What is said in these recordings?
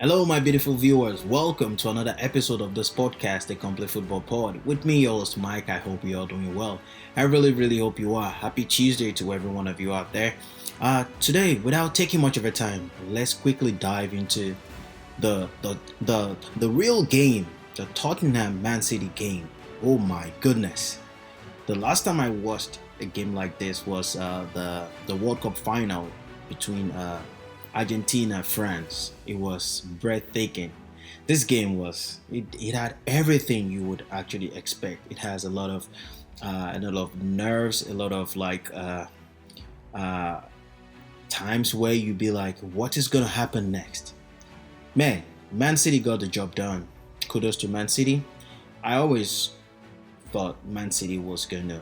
Hello, my beautiful viewers. Welcome to another episode of this podcast, The Complete Football Pod. With me, your host Mike. I hope you're all doing well. I really hope you are. Happy Tuesday to every one of you out there. Today, without taking much of your time, let's quickly dive into the real game, the Tottenham Man City game. Oh my goodness! The last time I watched a game like this was the World Cup final between Argentina, France. It was breathtaking. This game it had everything you would actually expect. It has a lot of nerves, a lot of uh, times where you'd be like, what is gonna happen next? Man City got the job done. Kudos to Man City. I always thought Man City was gonna,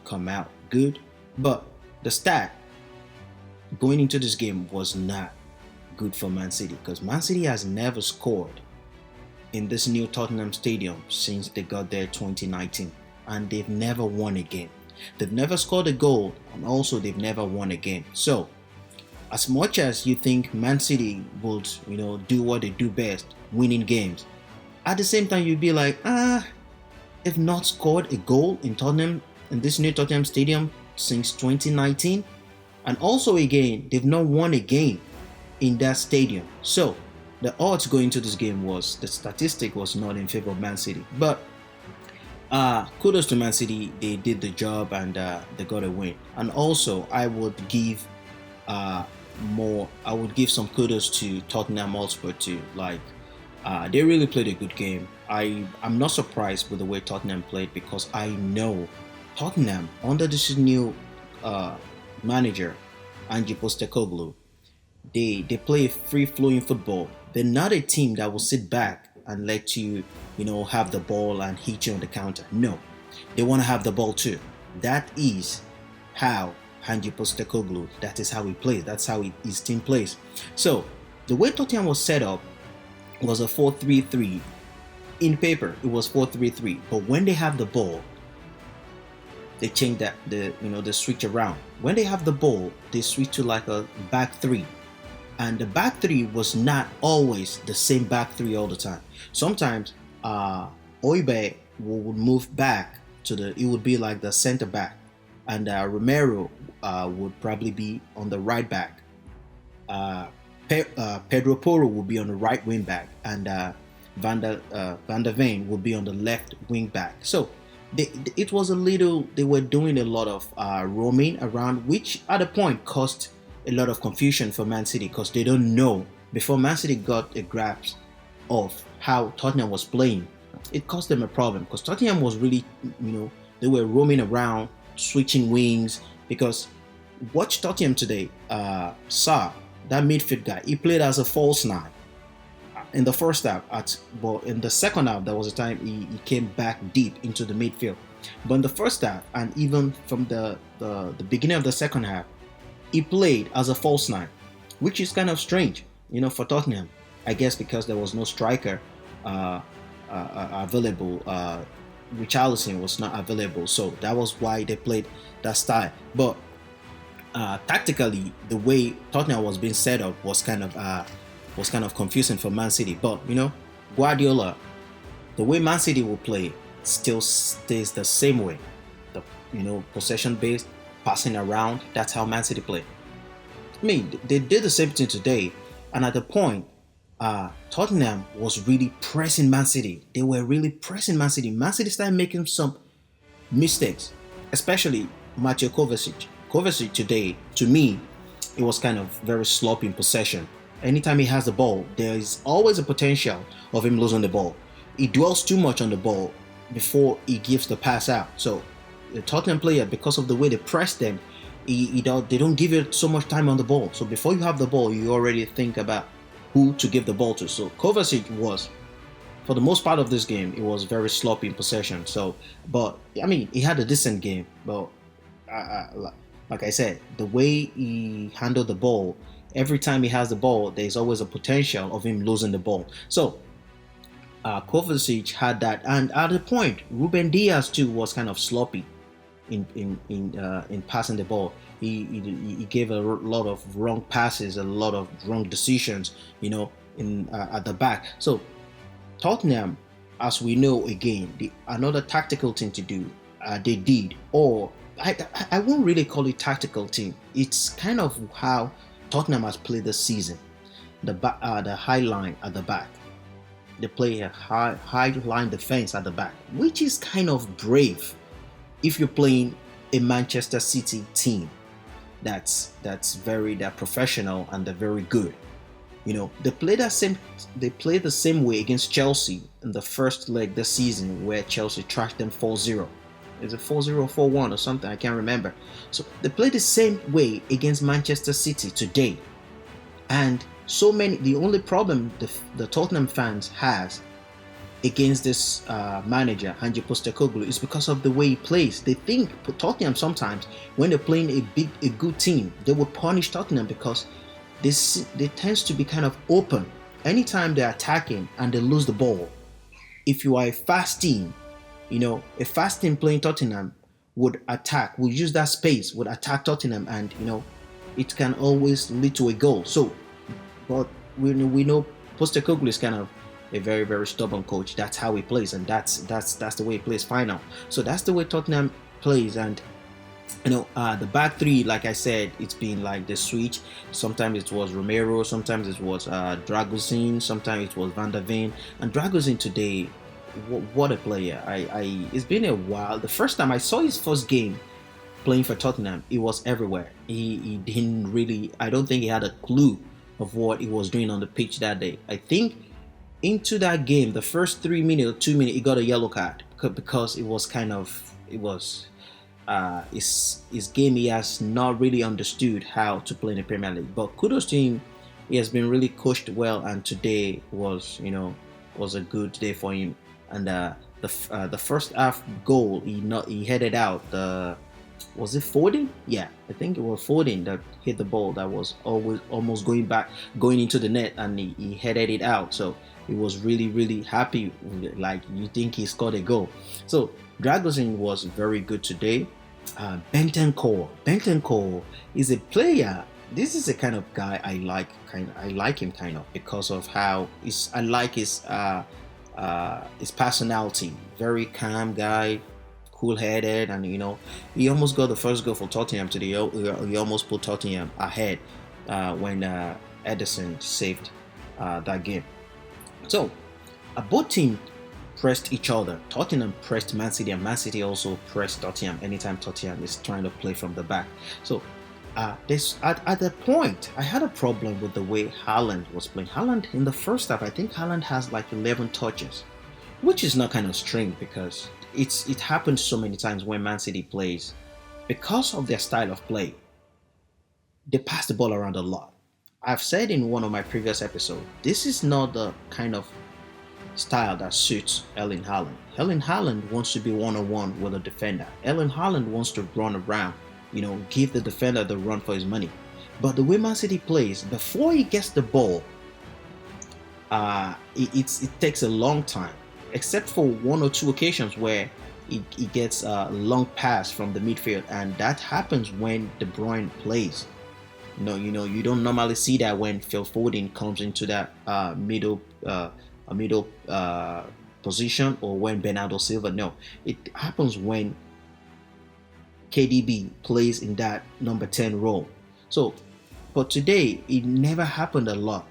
come out good, but the stat going into this game was not good for Man City because Man City has never scored in this new Tottenham stadium since they got there 2019, and they've never won a game. They've never scored a goal, and also they've never won a game. So as much as you think Man City would, do what they do best, winning games, at the same time you'd be like, they've not scored a goal in Tottenham, in this new Tottenham stadium since 2019. And also again, they've not won a game in that stadium. So the odds going to this game the statistic was not in favor of Man City. But kudos to Man City, they did the job and they got a win. And also I would give some kudos to Tottenham Hotspur too. They really played a good game. I'm not surprised with the way Tottenham played because I know Tottenham under this new manager Ange Postecoglou, they play free-flowing football. They're not a team that will sit back and let you, have the ball and hit you on the counter. No, they want to have the ball too. That is how Ange Postecoglou, that is how he plays. That's how his team plays. So the way Tottenham was set up was a 4-3-3. In paper, it was 4-3-3. But when they have the ball, they change the switch around. When they have the ball, they switch to like a back three. And the back three was not always the same back three all the time. Sometimes Oibe would move back it would be like the center back. And Romero would probably be on the right back. Pedro Porro would be on the right wing back. And Van der Veen would be on the left wing back. So they were doing a lot of roaming around, which at a point caused a lot of confusion for Man City because they don't know. Before Man City got a grasp of how Tottenham was playing, it caused them a problem because Tottenham was really, they were roaming around, switching wings. Because watch Tottenham today, Sarr, that midfield guy, he played as a false nine in the first half, but in the second half, there was a time he came back deep into the midfield. But in the first half, and even from the beginning of the second half, he played as a false nine, which is kind of strange, for Tottenham. I guess because there was no striker available. Richarlison was not available, so that was why they played that style. But tactically, the way Tottenham was being set up was kind of confusing for Man City. But Guardiola, the way Man City will play still stays the same way. The possession based, passing around. That's how Man City play. I mean, they did the same thing today, and at the point, Tottenham was really pressing Man City. They were really pressing Man City. Man City started making some mistakes, especially Mateo Kovacic. Kovacic today, to me, it was kind of very sloppy in possession. Anytime he has the ball, there is always a potential of him losing the ball. He dwells too much on the ball before he gives the pass out. So the Tottenham player, because of the way they press them, they don't give it so much time on the ball. So before you have the ball, you already think about who to give the ball to. So Kovacic was, for the most part of this game, it was very sloppy in possession. So, but I mean, he had a decent game. But like I said, the way he handled the ball, every time he has the ball, there's always a potential of him losing the ball. So Kovacic had that, and at the point, Ruben Diaz too was kind of sloppy in passing the ball. He gave a lot of wrong passes, a lot of wrong decisions. in at the back. So Tottenham, as we know, again, another tactical thing to do, they did, or I won't really call it tactical team. It's kind of how Tottenham has played this season. The high line at the back. They play a high line defense at the back, which is kind of brave if you're playing a Manchester City team they're professional and they're very good. They played the same way against Chelsea in the first leg this season where Chelsea trashed them 4-0. Is it 4-0 4-1 or something? I can't remember. So they played the same way against Manchester City today. And the only problem the Tottenham fans has against this manager, Ange Postecoglou, is because of the way he plays. They think Tottenham sometimes, when they're playing a good team, they would punish Tottenham because they tends to be kind of open anytime they're attacking and they lose the ball. If you are a fast team, a fast team playing Tottenham would use that space, would attack Tottenham, and it can always lead to a goal. So, but we know Postecoglou is kind of a very, very stubborn coach. That's how he plays, and that's the way he plays final. So that's the way Tottenham plays. And the back three, like I said, it's been like the switch. Sometimes it was Romero, sometimes it was Dragusin, sometimes it was Van der Ven. And Dragusin today, what a player! It's been a while. The first time I saw his first game playing for Tottenham, it was everywhere. He didn't really. I don't think he had a clue of what he was doing on the pitch that day. I think into that game, the first 3 minutes or 2 minutes, he got a yellow card because his game. He has not really understood how to play in the Premier League. But kudos to him, he has been really coached well, and today was a good day for him. And the first half goal, he headed out. Was it Foden? Yeah, I think it was Foden that hit the ball that was almost going into the net, and he headed it out. So he was really, really happy. Like, you think he scored a goal. So Dragusin was very good today. Bentancur is a player. This is a kind of guy I like him kind of because of how I like his personality. Very calm guy, cool-headed, and he almost got the first goal for Tottenham today. He almost put Tottenham ahead when Ederson saved that game. So both teams pressed each other. Tottenham pressed Man City, and Man City also pressed Tottenham anytime Tottenham is trying to play from the back. So at the point, I had a problem with the way Howland was playing. Howland in the first half, I think Howland has like 11 touches, which is not kind of strange because it happens so many times when Man City plays. Because of their style of play, they pass the ball around a lot. I've said in one of my previous episodes, this is not the kind of style that suits Erling Haaland. Erling Haaland wants to be one-on-one with a defender. Erling Haaland wants to run around, give the defender the run for his money. But the way Man City plays, before he gets the ball, it takes a long time, except for one or two occasions where he gets a long pass from the midfield, and that happens when De Bruyne plays. You don't normally see that when Phil Foden comes into that middle position, or when Bernardo Silva. No, it happens when KDB plays in that number 10 role. So, but today it never happened a lot.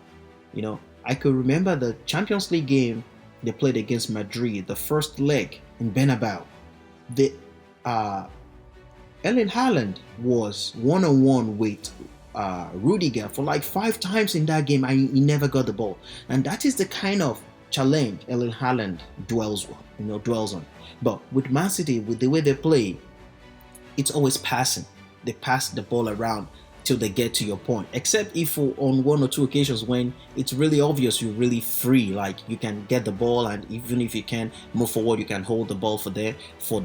I could remember the Champions League game they played against Madrid, the first leg in Bernabeu. Erling Haaland was one-on-one with Rudiger for like 5 times in that game, and he never got the ball. And that is the kind of challenge Erling Haaland dwells on. But with Man City, with the way they play, it's always passing. They pass the ball around till they get to your point. Except if on one or two occasions when it's really obvious you're really free, like you can get the ball, and even if you can move forward, you can hold the ball for the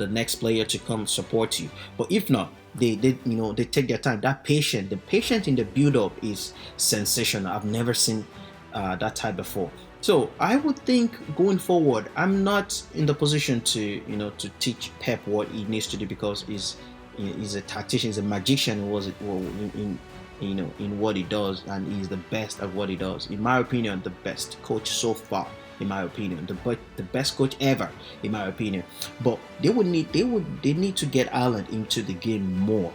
next player to come support you. But if not, they take their time. The patience in the build-up is sensational. I've never seen that type before. So I would think going forward, I'm not in the position to teach Pep what he needs to do, because he's a tactician, he's a magician. in what he does, and he's the best at what he does. In my opinion, the best coach so far. In my opinion, the best coach ever. In my opinion, but they need to get Howland into the game more.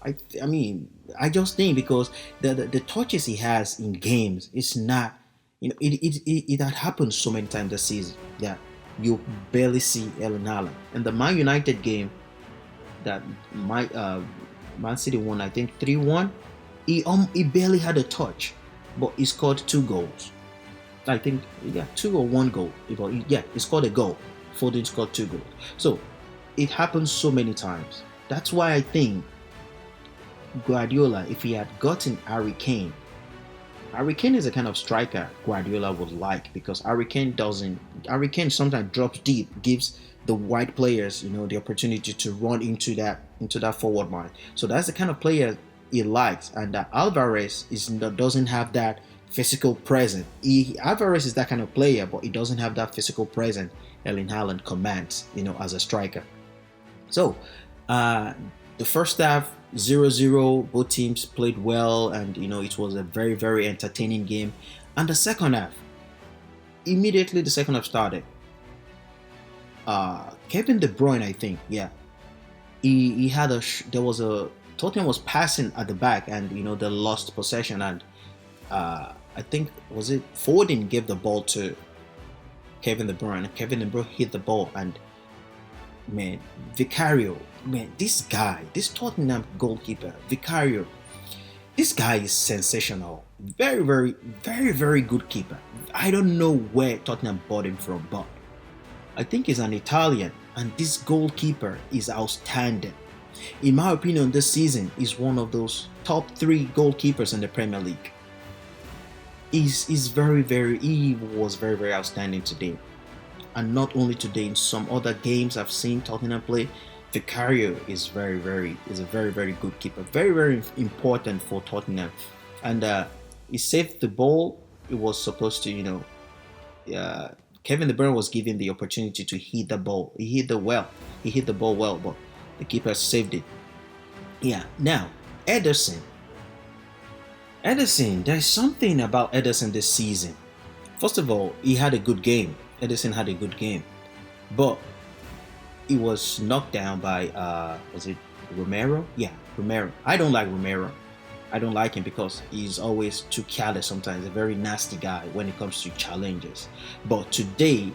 I mean, I just think because the touches he has in games is not, it had happened so many times this season that you barely see Ellen Haaland. And the Man United game that Man City won, I think 3-1. He barely had a touch, but he scored 2 goals. I think, yeah, 2 or 1 goal. Yeah, he scored a goal. Foden scored 2 goals. So it happens so many times. That's why I think Guardiola, if he had gotten Harry Kane is a kind of striker Guardiola would like, because Harry Kane sometimes drops deep, gives the wide players, the opportunity to run into that forward line. So that's the kind of player he likes, and Alvarez doesn't have that physical presence. Alvarez is that kind of player, but he doesn't have that physical presence Erling Haaland commands, as a striker. So the first half 0-0, both teams played well, and it was a very, very entertaining game. And the second half, immediately the second half started, Kevin De Bruyne, I think, yeah, he had Tottenham was passing at the back, and they lost possession, and I think, was it Foden gave the ball to Kevin De Bruyne, and Kevin De Bruyne hit the ball, and man, Vicario, man, this Tottenham goalkeeper, Vicario, this guy is sensational. Very, very, very, very good keeper. I don't know where Tottenham bought him from, but I think he's an Italian, and this goalkeeper is outstanding. In my opinion, this season is one of those top 3 goalkeepers in the Premier League. He was very, very outstanding today. And not only today, in some other games I've seen Tottenham play, Vicario is a very, very good keeper. Very, very important for Tottenham. And he saved the ball. It was supposed to, Kevin De Bruyne was given the opportunity to hit the ball. He hit the ball well, but the keeper saved it. Yeah. Now, Ederson, there's something about Ederson this season. First of all, he had a good game. Ederson had a good game, but he was knocked down by was it Romero? Yeah, Romero. I don't like Romero. I don't like him because he's always too careless sometimes. A very nasty guy when it comes to challenges. But today,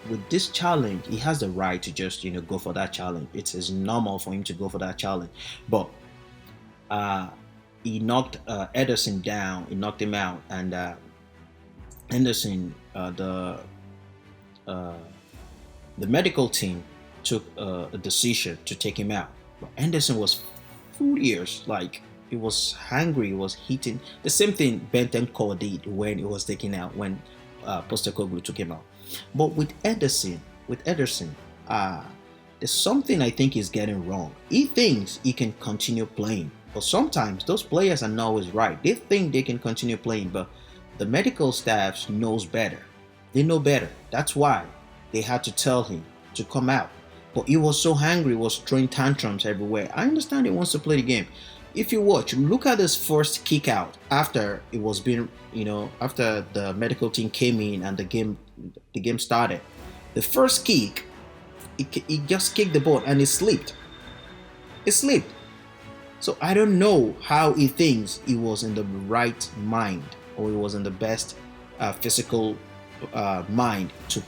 with this challenge, he has the right to just go for that challenge. It's normal for him to go for that challenge. But he knocked Ederson down. He knocked him out, and Henderson, the medical team took a decision to take him out. But Henderson was furious, like he was angry, he was hitting. The same thing Bentancur did when he was taken out, when Postecoglou took him out. But with Ederson, there's something I think he's getting wrong. He thinks he can continue playing, but sometimes those players are not always right. They think they can continue playing, but the medical staff knows better. They know better. That's why they had to tell him to come out. But he was so angry, he was throwing tantrums everywhere. I understand he wants to play the game. If you look at his first kick out after it was being, after the medical team came in and the game started. The first kick, he just kicked the ball and he slipped. So I don't know how he thinks he was in the right mind, or he was in the best physical mind to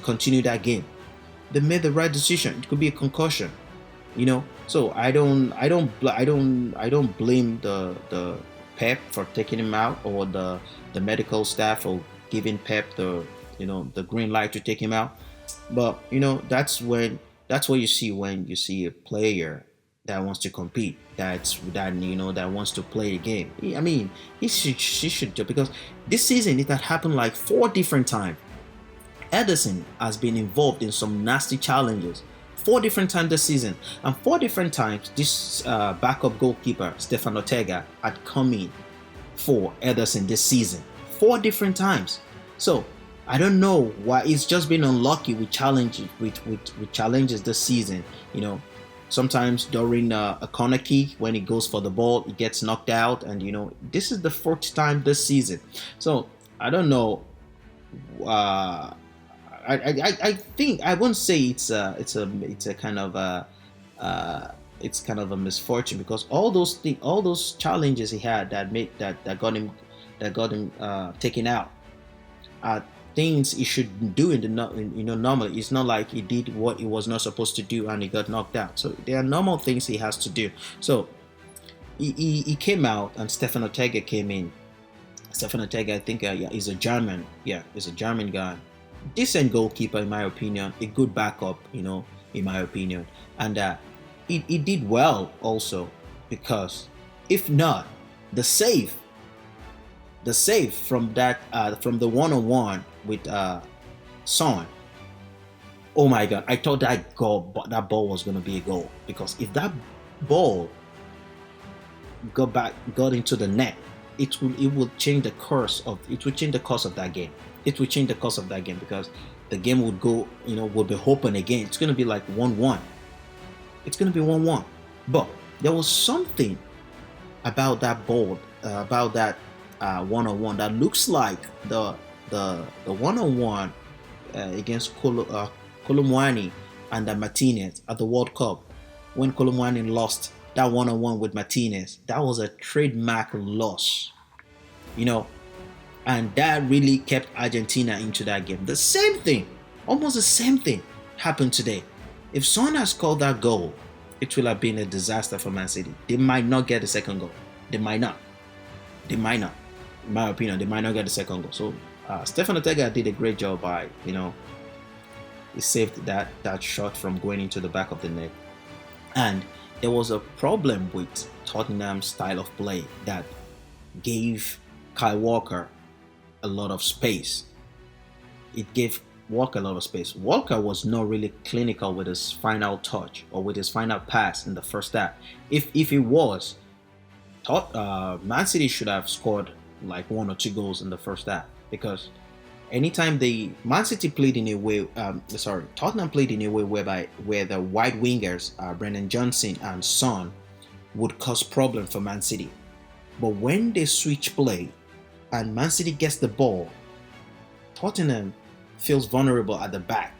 continue that game. They made the right decision. It could be a concussion, So I don't blame the Pep for taking him out, or the medical staff for giving Pep the green light to take him out. But that's what you see when you see a player that wants to compete, that wants to play a game. I mean, she should do, because this season it had happened like 4 different times. Ederson has been involved in some nasty challenges 4 different times this season, and 4 different times this backup goalkeeper Stefan Ortega had come in for Ederson this season. 4 different times. So I don't know why he's just been unlucky with challenges this season. Sometimes during a corner kick, when he goes for the ball, he gets knocked out, and this is the fourth time this season. So I don't know. Uh, I think I wouldn't say it's a kind of it's kind of a misfortune, because all those challenges he had that got him taken out are things he should do in the normally. It's not like he did what he was not supposed to do and he got knocked out. So there are normal things he has to do. So he came out, and Stefan Ortega came in. Stefan Ortega, I think, yeah, he's a German. Yeah, he's a German guy. Decent goalkeeper, in my opinion. A good backup, in my opinion. And he did well also, because if not, the save from that from the one-on-one with Son. Oh my God! I thought that ball was going to be a goal, because if that ball got into the net, it will change the course of that game. It will change the course of that game, because the game would go, would be open again. It's going to be like 1-1. It's going to be 1-1. But there was something about that ball, about that one-on-one, that looks like the one-on-one against Kolomwani and Martinez at the World Cup, when Kolomwani lost that one-on-one with Martinez. That was a trademark loss, and that really kept Argentina into that game. The same thing, almost the same thing, happened today. If Son had scored that goal, it will have been a disaster for Man City. They might not get the second goal. They might not. In my opinion, they might not get the second goal. So Stefan Ortega did a great job by, he saved that shot from going into the back of the net. And there was a problem with Tottenham's style of play that gave Kyle Walker a lot of space. It gave Walker a lot of space. Walker was not really clinical with his final touch or with his final pass in the first half. If he was, Man City should have scored like 1 or 2 goals in the first half, because anytime Man City played in a way, Tottenham played in a way where the wide wingers, Brennan Johnson and Son, would cause problems for Man City. But when they switch play and Man City gets the ball, Tottenham feels vulnerable at the back.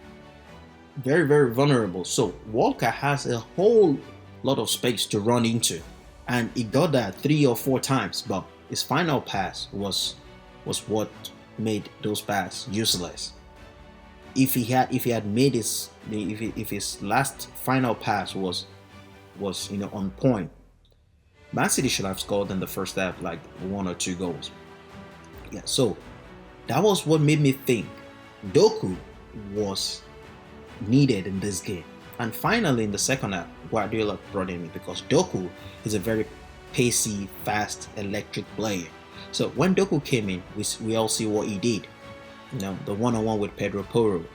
Very, very vulnerable. So Walker has a whole lot of space to run into, and he got that 3 or 4 times, but his final pass was what made those passes useless. If his last final pass was on point, Man City should have scored in the first half like 1 or 2 goals. Yeah, so that was what made me think Doku was needed in this game. And finally, in the second half, Guardiola brought him in, because Doku is a very pacey, fast, electric player. So when Doku came in, we all see what he did. The one-on-one with Pedro Porro.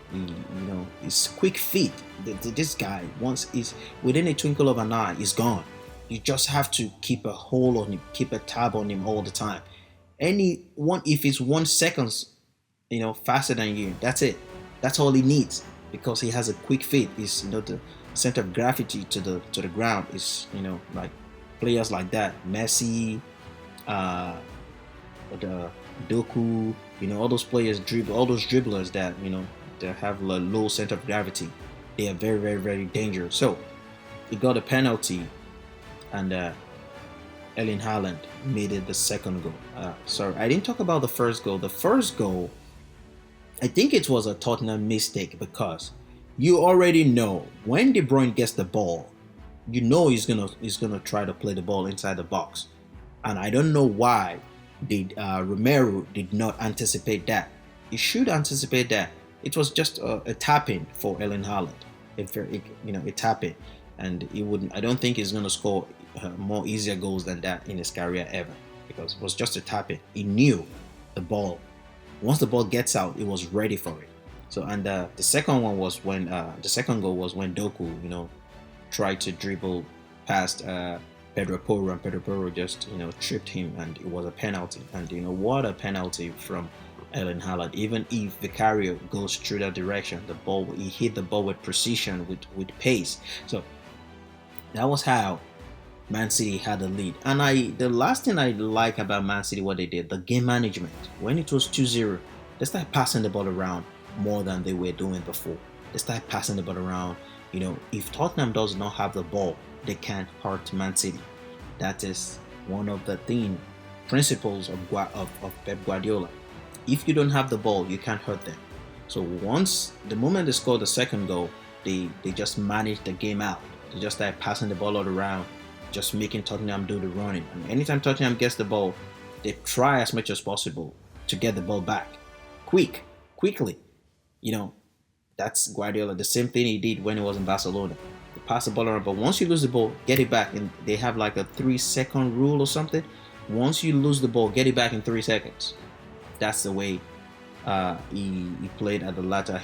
His quick feet. This guy, once is within a twinkle of an eye, is gone. You just have to keep a hold on him, keep a tab on him all the time. If it's 1 second, faster than you, that's it. That's all he needs, because he has a quick feet. Is the center of gravity to the ground is like players like that, Messi, the Doku, all those players all those dribblers that that have a low center of gravity. They are very, very, very dangerous. So he got a penalty, and Erling Howland made it the second goal. Sorry, I didn't talk about the first goal. The first goal, I think it was a Tottenham mistake, because you already know when De Bruyne gets the ball, he's gonna try to play the ball inside the box, and I don't know why Romero did not anticipate that. He should anticipate that. It was just a tap-in for Erling Haaland, a tap-in, and he wouldn't. I don't think he's gonna score more easier goals than that in his career ever, because it was just a tap-in. He knew the ball. Once the ball gets out, he was ready for it. So, and the second one was when the second goal was when Doku, tried to dribble past Pedro Porro, and Pedro Porro just tripped him, and it was a penalty. And what a penalty from Erling Haaland. Even if Vicario goes through that direction, he hit the ball with precision, with pace. So That was how Man City had the lead. And the last thing I like about Man City, what they did, the game management. When it was 2-0, they started passing the ball around more than they were doing before. They started passing the ball around. If Tottenham does not have the ball, they can't hurt Man City. That is one of the principles of Pep Guardiola. If you don't have the ball, you can't hurt them. So the moment they scored the second goal, they just managed the game out. They just started passing the ball all around, just making Tottenham do the running. And anytime Tottenham gets the ball, they try as much as possible to get the ball back, quickly. You know, that's Guardiola. The same thing he did when he was in Barcelona. He passed the ball around, but once you lose the ball, get it back. And they have like a 3-second rule or something. Once you lose the ball, get it back in 3 seconds. That's the way he played at the latter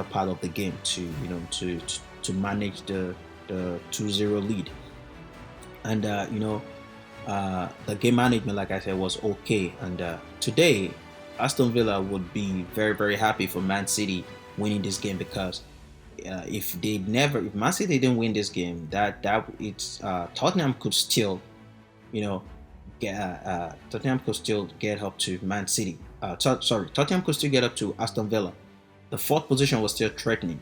part of the game to manage the 2-0 lead. And the game management, like I said, was okay. And today, Aston Villa would be very, very happy for Man City winning this game, because if Man City didn't win this game, Tottenham could still, Tottenham could still get up to Man City. Tottenham could still get up to Aston Villa. The fourth position was still threatening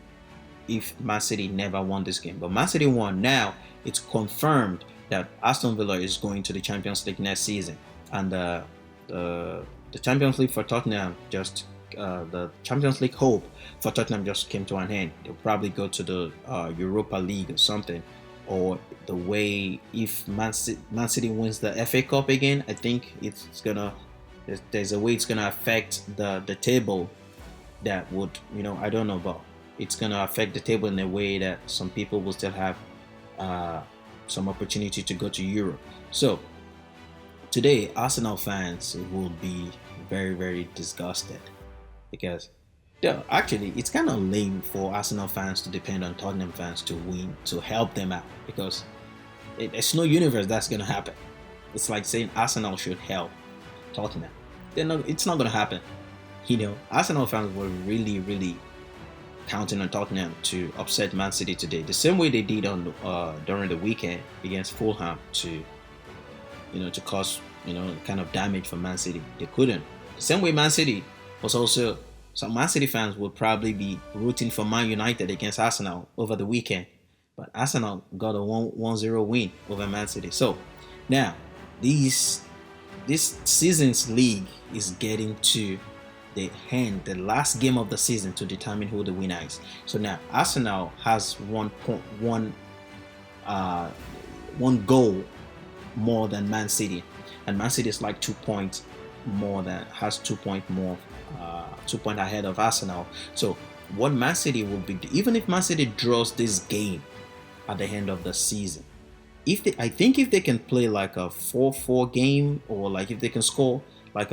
if Man City never won this game. But Man City won. Now it's confirmed that Aston Villa is going to the Champions League next season, and the Champions League for Tottenham the Champions League hope for Tottenham just came to an end. They'll probably go to the Europa League or something, or the way if Man City wins the FA Cup again, I think there's a way it's gonna affect the table that would, I don't know, but it's gonna affect the table in a way that some people will still have some opportunity to go to Europe. So today, Arsenal fans will be very, very disgusted, because actually it's kind of lame for Arsenal fans to depend on Tottenham fans to win, to help them out, because it's no universe that's gonna happen. It's like saying Arsenal should help Tottenham. It's not gonna happen. Arsenal fans were really, really counting on Tottenham to upset Man City today, the same way they did on during the weekend against Fulham to cause kind of damage for Man City. They couldn't. The same way Man City was also, some Man City fans would probably be rooting for Man United against Arsenal over the weekend, but Arsenal got a 1-0 win over Man City. So now this season's league is getting to the end, the last game of the season, to determine who the winner is. So now Arsenal has one goal more than Man City, and Man City is like 2 points more than, has 2 points more, 2 points ahead of Arsenal. So what Man City will be, even if Man City draws this game at the end of the season, I think if they can play like a 4-4 game, or like if they can score like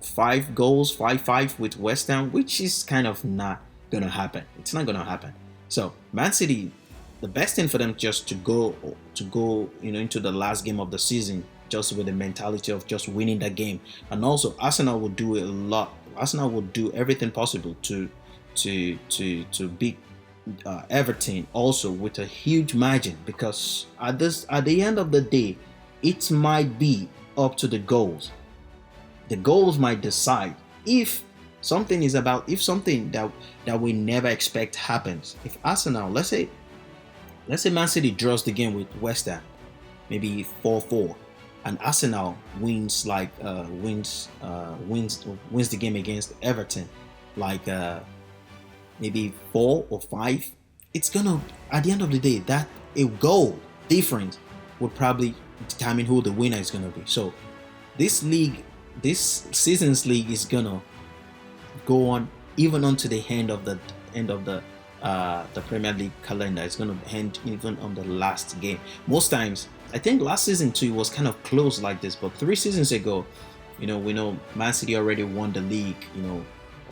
5 goals, 5-5 with West Ham, which is kind of not gonna happen. It's not gonna happen. So Man City, the best thing for them just to go into the last game of the season just with the mentality of just winning that game. And also Arsenal will do a lot. Arsenal will do everything possible to beat Everton also with a huge margin, because at the end of the day, it might be up to the goals. The goals might decide if something that we never expect happens. If Arsenal, let's say Man City draws the game with West Ham, maybe 4-4, and Arsenal wins wins the game against Everton, like maybe 4 or 5. It's gonna, at the end of the day, that a goal difference would probably determine who the winner is gonna be. So this season's league is gonna go on even onto the end of the Premier League calendar. It's gonna end even on the last game. Most times, I think last season too was kind of close like this, but 3 seasons ago, we know Man City already won the league,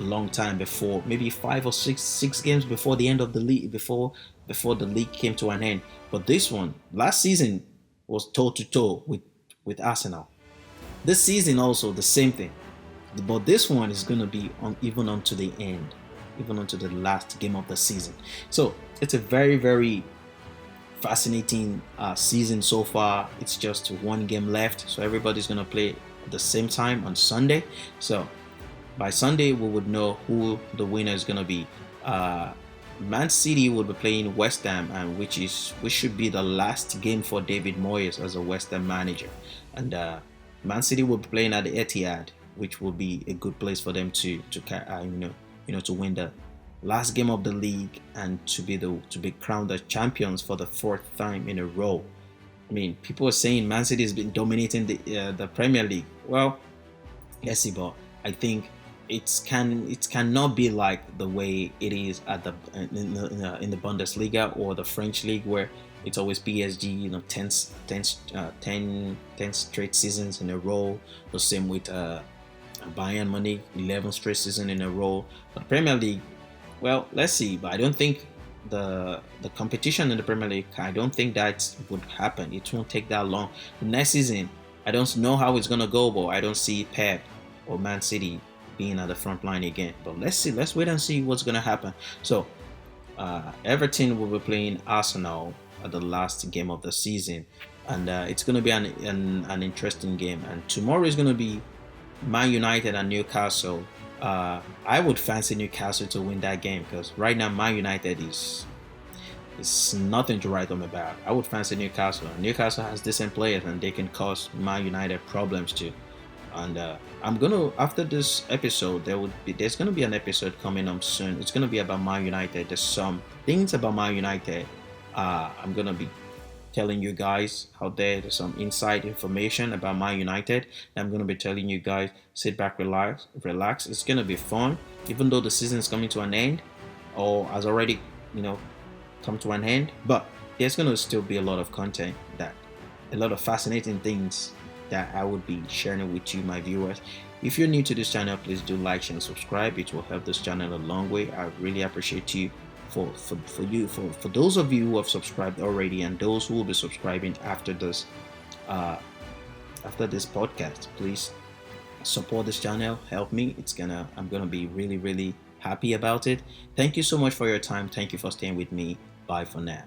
a long time before, maybe 5 or 6 games before the end of the league, before the league came to an end. But this one, last season, was toe to toe with Arsenal. This season also the same thing, but this one is going to be even onto the end, even onto the last game of the season. So it's a very, very fascinating season so far. It's just one game left, so everybody's gonna play at the same time on Sunday. So by Sunday, we would know who the winner is gonna be. Uh, Man City will be playing West Ham, and which should be the last game for David Moyes as a West Ham manager. And Man City will be playing at the Etihad, which will be a good place for them to win the last game of the league and to be crowned the champions for the fourth time in a row. I mean, people are saying Man City has been dominating the Premier League. Well, let's see, but I think it cannot be like the way it is at the in the Bundesliga or the French league, where it's always PSG, 10 straight seasons in a row. The same with Bayern Munich, 11 straight seasons in a row. But Premier League, well, let's see. But I don't think the competition in the Premier League, I don't think that would happen. It won't take that long. The next season, I don't know how it's gonna go, but I don't see Pep or Man City being at the front line again. But let's see. Let's wait and see what's gonna happen. So Everton will be playing Arsenal at the last game of the season, and it's gonna be an interesting game. And tomorrow is gonna be Man United and Newcastle. I would fancy Newcastle to win that game because right now Man United is nothing to write home about. I would fancy Newcastle. Newcastle has decent players and they can cause Man United problems too. And I'm gonna after this episode there's gonna be an episode coming up soon. It's gonna be about Man United. There's some things about Man United. I'm gonna be telling you guys out there's some inside information about Man United. I'm gonna be telling you guys, sit back, relax. It's gonna be fun, even though the season is coming to an end, or has already, come to an end. But there's gonna still be a lot of content a lot of fascinating things that I would be sharing with you, my viewers. If you're new to this channel, please do like, share, and subscribe. It will help this channel a long way. I really appreciate you. For those of you who have subscribed already and those who will be subscribing after this podcast, please support this channel, help me. I'm gonna be really, really happy about it. Thank you so much for your time. Thank you for staying with me. Bye for now.